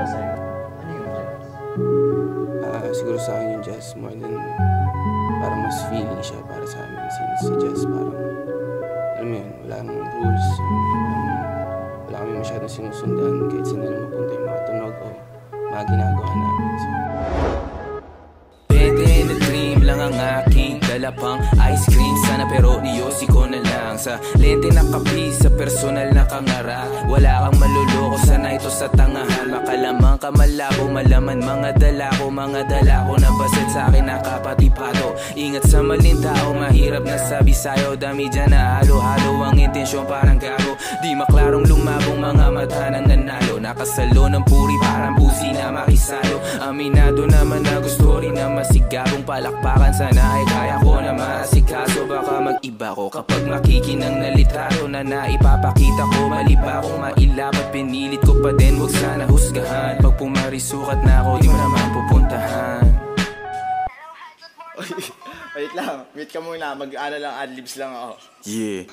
para sa'yo, ano yung jazz? Siguro sa akin yung jazz more than parang mas feeling siya para sa amin since si jazz parang alam mo yun, walang rules, wala kami masyadong sinusundan kahit saan na mapunta yung mga tunog o mga ginagawa namin. So, pwede na dream lang ang aking dala pang ice cream. Sana pero niyosi ko na lang sa lente na kapi sa personal na kangara. Wala kang maluloko, sana ito sa tangahan. Makalamang ka malabo, malaman mga dala ko na basit sa akin nakapatipado. Ingat sa maling tao, mahirap na sabi sa'yo. Dami dyan na halo-halo ang intensyon parang gago. Di maklarong lumabong mga mata ng nanalo. Nakasalo ng puri parang pusi na makisalo. Aminado naman na gusto rin na masigabong palakpakan. Sana ay kaya ko na maasikaso. Baka mag-iba ko kapag makikinang na litrato na naipapakita ko. Mali ba kung mailapat, pinilit ko pa din, wag sana husgahan. Pag pumarisukat na ako, di mo naman pupuntahan. Wait lang, wait ka muna, mag-ano lang, adlibs lang ako. Yeah,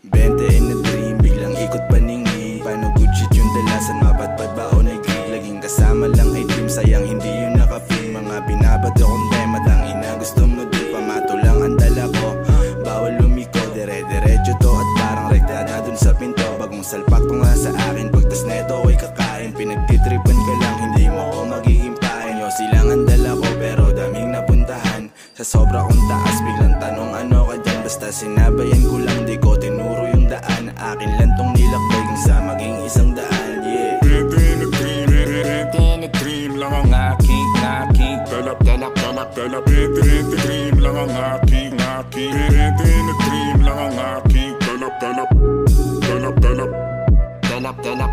20 in a dream, biglang ikot paningin. Paano good shit yung dalasan, mapatpad ba o nag-gig? Laging kasama lang ay dream, sayang hindi yun naka-film. Mga binabad akong tema, tangina gusto mo di pamato lang ang dala ko. Bawal lumiko, dire-diretso to at parang rekta na dun sa pinto. Bagong salpak to nga sa akin, pagtas neto ako'y kakain. Pinagtitripan ka lang, hindi mo ko magiging pain. Yo, silang ang dala ko pero daming napuntahan. Sa sobra kong taas, biglang tanong ano ka dyan. Basta sinabayan ko lang, di ko tinuro yung daan. Akin lang tong nilakbay kung sa maging isang daan. Yeah, pwede na dream lang ang aking dalap, pwede na dream lang ang aking pwede na dream lang ang aking dalap.